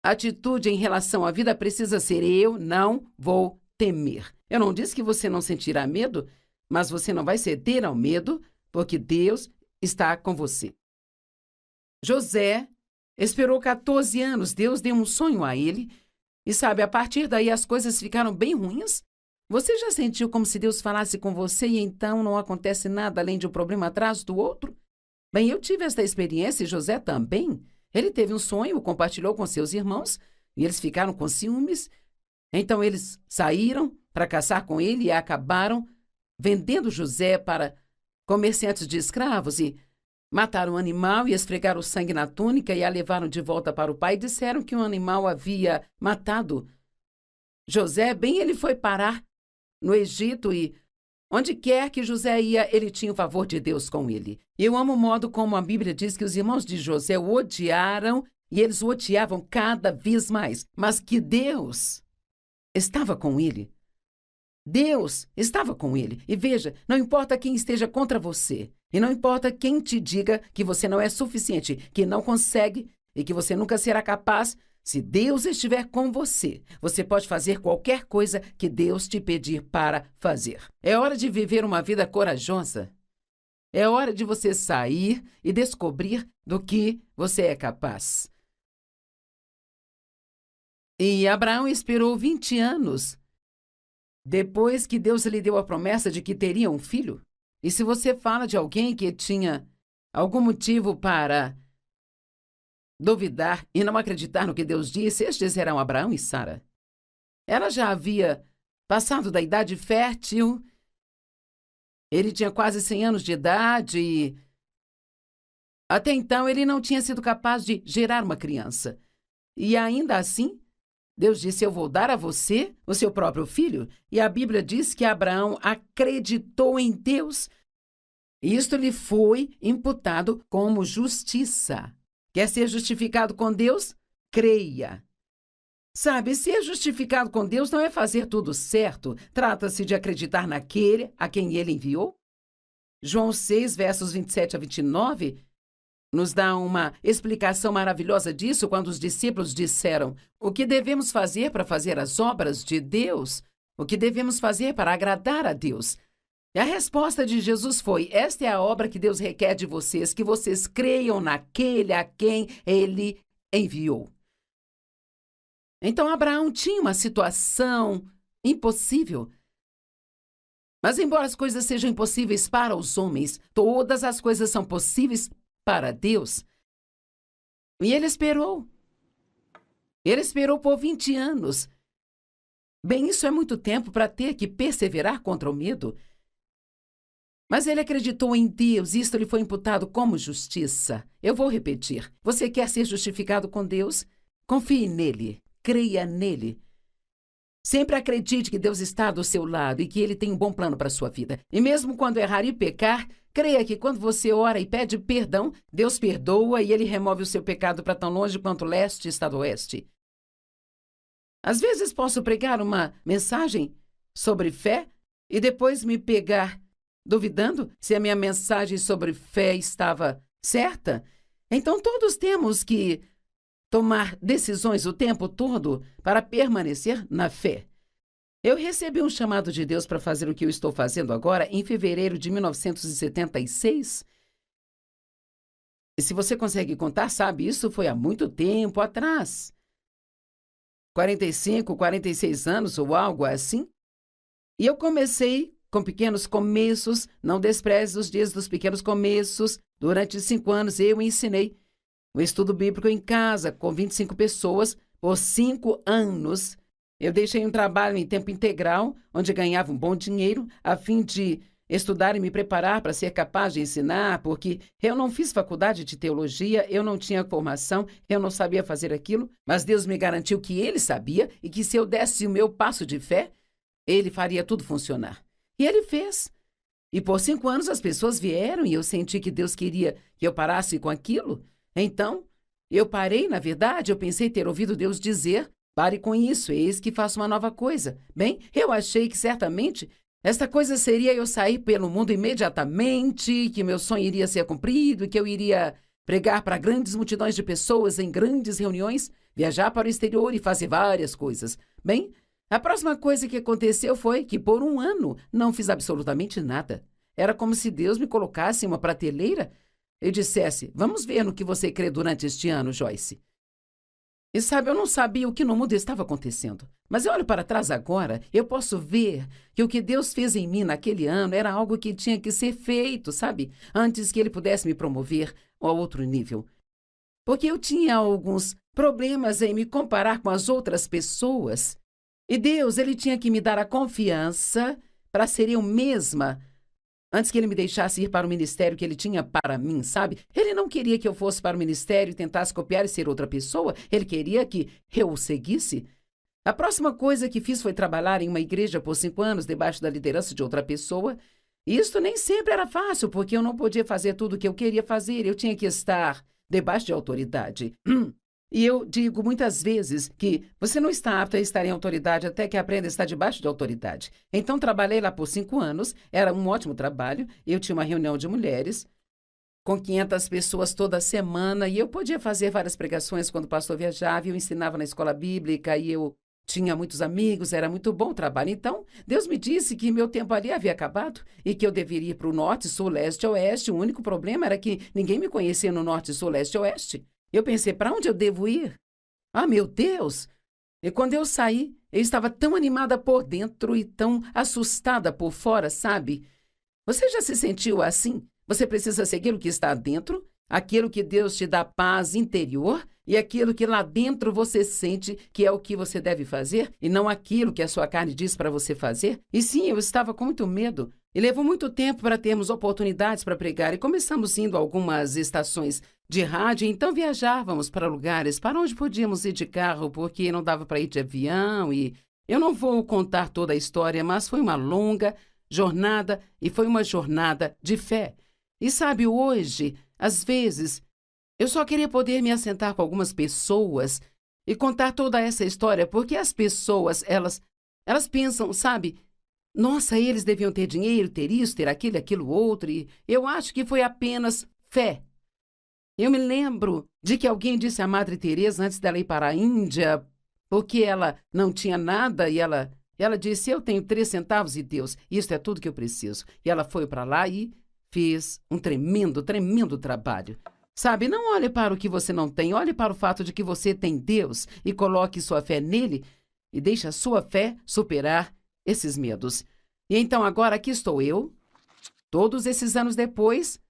atitude em relação à vida precisa ser: eu não vou temer. Eu não disse que você não sentirá medo, mas você não vai ceder ao medo, porque Deus está com você. José esperou 14 anos, Deus deu um sonho a ele, e sabe, a partir daí as coisas ficaram bem ruins. Você já sentiu como se Deus falasse com você e então não acontece nada além de um problema atrás do outro? Bem, eu tive esta experiência e José também. Ele teve um sonho, compartilhou com seus irmãos e eles ficaram com ciúmes. Então eles saíram para caçar com ele e acabaram vendendo José para comerciantes de escravos e mataram o animal e esfregaram o sangue na túnica e a levaram de volta para o pai e disseram que o animal havia matado José. Bem, ele foi parar no Egito e onde quer que José ia, ele tinha o favor de Deus com ele. Eu amo o modo como a Bíblia diz que os irmãos de José o odiaram e eles o odiavam cada vez mais, mas que Deus estava com ele. Deus estava com ele. E veja, não importa quem esteja contra você, e não importa quem te diga que você não é suficiente, que não consegue e que você nunca será capaz, se Deus estiver com você, você pode fazer qualquer coisa que Deus te pedir para fazer. É hora de viver uma vida corajosa. É hora de você sair e descobrir do que você é capaz. E Abraão esperou 20 anos depois que Deus lhe deu a promessa de que teria um filho. E se você fala de alguém que tinha algum motivo para duvidar e não acreditar no que Deus disse, estes eram Abraão e Sara. Ela já havia passado da idade fértil, ele tinha quase 100 anos de idade e até então ele não tinha sido capaz de gerar uma criança. E ainda assim, Deus disse, eu vou dar a você o seu próprio filho. E a Bíblia diz que Abraão acreditou em Deus e isto lhe foi imputado como justiça. Quer ser justificado com Deus? Creia. Sabe, ser justificado com Deus não é fazer tudo certo. Trata-se de acreditar naquele a quem ele enviou. João 6, versos 27 a 29, nos dá uma explicação maravilhosa disso quando os discípulos disseram: o que devemos fazer para fazer as obras de Deus? O que devemos fazer para agradar a Deus? E a resposta de Jesus foi: esta é a obra que Deus requer de vocês, que vocês creiam naquele a quem Ele enviou. Então, Abraão tinha uma situação impossível. Mas, embora as coisas sejam impossíveis para os homens, todas as coisas são possíveis para Deus. E ele esperou. Ele esperou por 20 anos. Bem, isso é muito tempo para ter que perseverar contra o medo. Mas ele acreditou em Deus e isto lhe foi imputado como justiça. Eu vou repetir. Você quer ser justificado com Deus? Confie nele. Creia nele. Sempre acredite que Deus está do seu lado e que Ele tem um bom plano para a sua vida. E mesmo quando errar e pecar, creia que quando você ora e pede perdão, Deus perdoa e Ele remove o seu pecado para tão longe quanto o leste está do oeste. Às vezes posso pregar uma mensagem sobre fé e depois me pegar duvidando se a minha mensagem sobre fé estava certa. Então todos temos que tomar decisões o tempo todo para permanecer na fé. Eu recebi um chamado de Deus para fazer o que eu estou fazendo agora em fevereiro de 1976. E se você consegue contar, sabe, isso foi há muito tempo atrás. 45, 46 anos ou algo assim. E eu comecei com pequenos começos, não despreze os dias dos pequenos começos. Durante 5 anos eu ensinei um estudo bíblico em casa, com 25 pessoas, por 5 anos. Eu deixei um trabalho em tempo integral, onde ganhava um bom dinheiro, a fim de estudar e me preparar para ser capaz de ensinar, porque eu não fiz faculdade de teologia, eu não tinha formação, eu não sabia fazer aquilo, mas Deus me garantiu que Ele sabia e que se eu desse o meu passo de fé, Ele faria tudo funcionar. E Ele fez. E por 5 anos as pessoas vieram e eu senti que Deus queria que eu parasse com aquilo. Então, eu parei, na verdade, eu pensei ter ouvido Deus dizer: pare com isso, eis que faço uma nova coisa. Bem, eu achei que certamente esta coisa seria eu sair pelo mundo imediatamente, que meu sonho iria ser cumprido, que eu iria pregar para grandes multidões de pessoas em grandes reuniões, viajar para o exterior e fazer várias coisas. Bem, a próxima coisa que aconteceu foi que por 1 ano não fiz absolutamente nada. Era como se Deus me colocasse em uma prateleira e dissesse: vamos ver no que você crê durante este ano, Joyce. E sabe, eu não sabia o que no mundo estava acontecendo. Mas eu olho para trás agora, eu posso ver que o que Deus fez em mim naquele ano era algo que tinha que ser feito, sabe? Antes que Ele pudesse me promover a outro nível. Porque eu tinha alguns problemas em me comparar com as outras pessoas. E Deus, Ele tinha que me dar a confiança para ser eu mesma, antes que Ele me deixasse ir para o ministério que Ele tinha para mim, sabe? Ele não queria que eu fosse para o ministério e tentasse copiar e ser outra pessoa. Ele queria que eu o seguisse. A próxima coisa que fiz foi trabalhar em uma igreja por 5 anos, debaixo da liderança de outra pessoa. E isso nem sempre era fácil, porque eu não podia fazer tudo o que eu queria fazer. Eu tinha que estar debaixo de autoridade. E eu digo muitas vezes que você não está apto a estar em autoridade até que aprenda a estar debaixo de autoridade. Então, trabalhei lá por 5 anos, era um ótimo trabalho. Eu tinha uma reunião de mulheres com 500 pessoas toda semana e eu podia fazer várias pregações quando o pastor viajava. Eu ensinava na escola bíblica e eu tinha muitos amigos, era muito bom o trabalho. Então, Deus me disse que meu tempo ali havia acabado e que eu deveria ir para o norte, sul, leste, oeste. O único problema era que ninguém me conhecia no norte, sul, leste, oeste. Eu pensei: para onde eu devo ir? Ah, meu Deus! E quando eu saí, eu estava tão animada por dentro e tão assustada por fora, sabe? Você já se sentiu assim? Você precisa seguir o que está dentro, aquilo que Deus te dá paz interior e aquilo que lá dentro você sente que é o que você deve fazer e não aquilo que a sua carne diz para você fazer. E sim, eu estava com muito medo e levou muito tempo para termos oportunidades para pregar e começamos indo a algumas estações de rádio, então viajávamos para lugares para onde podíamos ir de carro porque não dava para ir de avião e eu não vou contar toda a história, mas foi uma longa jornada e foi uma jornada de fé. E sabe, hoje, às vezes, eu só queria poder me assentar com algumas pessoas e contar toda essa história, porque as pessoas, elas pensam, sabe, nossa, eles deviam ter dinheiro, ter isso, ter aquilo, aquilo outro, e eu acho que foi apenas fé. Eu me lembro de que alguém disse à Madre Teresa antes dela ir para a Índia, porque ela não tinha nada e ela disse: eu tenho 3 centavos e Deus, isso é tudo que eu preciso. E ela foi para lá e fez um tremendo, tremendo trabalho. Sabe, não olhe para o que você não tem, olhe para o fato de que você tem Deus e coloque sua fé nele e deixe a sua fé superar esses medos. E então agora aqui estou eu, todos esses anos depois,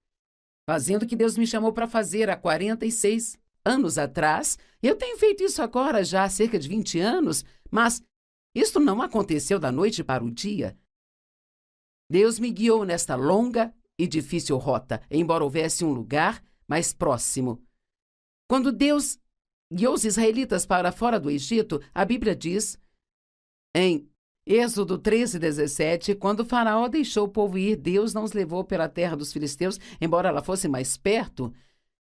fazendo o que Deus me chamou para fazer há 46 anos atrás. Eu tenho feito isso agora já há cerca de 20 anos, mas isto não aconteceu da noite para o dia. Deus me guiou nesta longa e difícil rota, embora houvesse um lugar mais próximo. Quando Deus guiou os israelitas para fora do Egito, a Bíblia diz, em Êxodo 13:17, quando o faraó deixou o povo ir, Deus não os levou pela terra dos filisteus, embora ela fosse mais perto,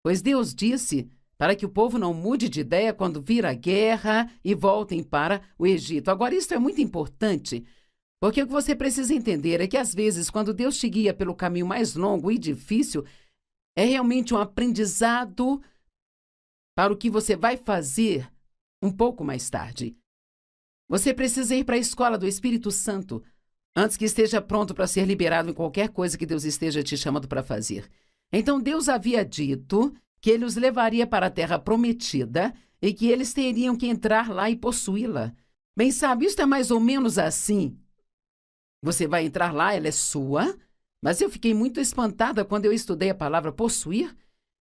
pois Deus disse para que o povo não mude de ideia quando vir a guerra e voltem para o Egito. Agora, isso é muito importante, porque o que você precisa entender é que, às vezes, quando Deus te guia pelo caminho mais longo e difícil, é realmente um aprendizado para o que você vai fazer um pouco mais tarde. Você precisa ir para a escola do Espírito Santo antes que esteja pronto para ser liberado em qualquer coisa que Deus esteja te chamando para fazer. Então, Deus havia dito que Ele os levaria para a terra prometida e que eles teriam que entrar lá e possuí-la. Bem, sabe, isso é mais ou menos assim. Você vai entrar lá, ela é sua, mas eu fiquei muito espantada quando eu estudei a palavra possuir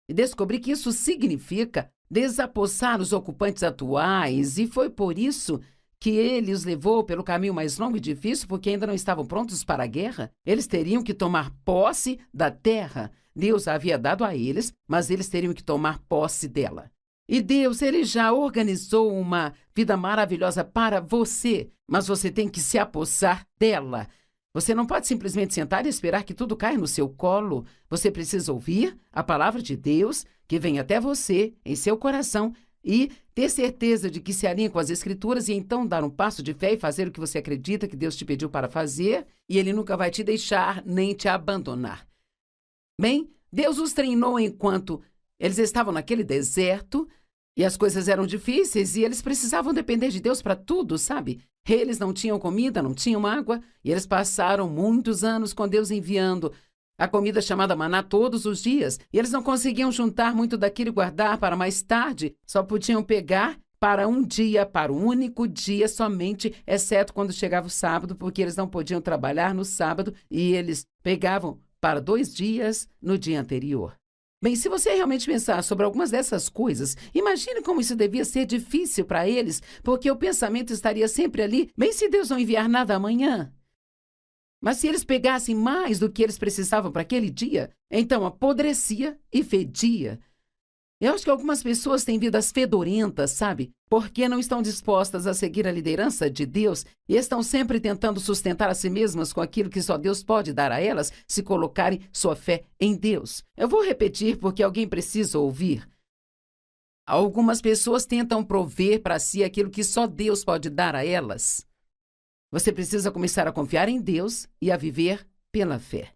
e descobri que isso significa desapossar os ocupantes atuais, e foi por isso que Ele os levou pelo caminho mais longo e difícil, porque ainda não estavam prontos para a guerra. Eles teriam que tomar posse da terra. Deus a havia dado a eles, mas eles teriam que tomar posse dela. E Deus, Ele já organizou uma vida maravilhosa para você, mas você tem que se apossar dela. Você não pode simplesmente sentar e esperar que tudo caia no seu colo. Você precisa ouvir a palavra de Deus, que vem até você, em seu coração, e ter certeza de que se alinha com as Escrituras e então dar um passo de fé e fazer o que você acredita que Deus te pediu para fazer, e Ele nunca vai te deixar nem te abandonar. Bem, Deus os treinou enquanto eles estavam naquele deserto e as coisas eram difíceis e eles precisavam depender de Deus para tudo, sabe? Eles não tinham comida, não tinham água e eles passaram muitos anos com Deus enviando a comida chamada maná todos os dias, e eles não conseguiam juntar muito daquilo e guardar para mais tarde, só podiam pegar para um dia, para um único dia somente, exceto quando chegava o sábado, porque eles não podiam trabalhar no sábado e eles pegavam para 2 dias no dia anterior. Bem, se você realmente pensar sobre algumas dessas coisas, imagine como isso devia ser difícil para eles, porque o pensamento estaria sempre ali, bem, se Deus não enviar nada amanhã. Mas se eles pegassem mais do que eles precisavam para aquele dia, então apodrecia e fedia. Eu acho que algumas pessoas têm vidas fedorentas, sabe? Porque não estão dispostas a seguir a liderança de Deus e estão sempre tentando sustentar a si mesmas com aquilo que só Deus pode dar a elas se colocarem sua fé em Deus. Eu vou repetir porque alguém precisa ouvir. Algumas pessoas tentam prover para si aquilo que só Deus pode dar a elas. Você precisa começar a confiar em Deus e a viver pela fé.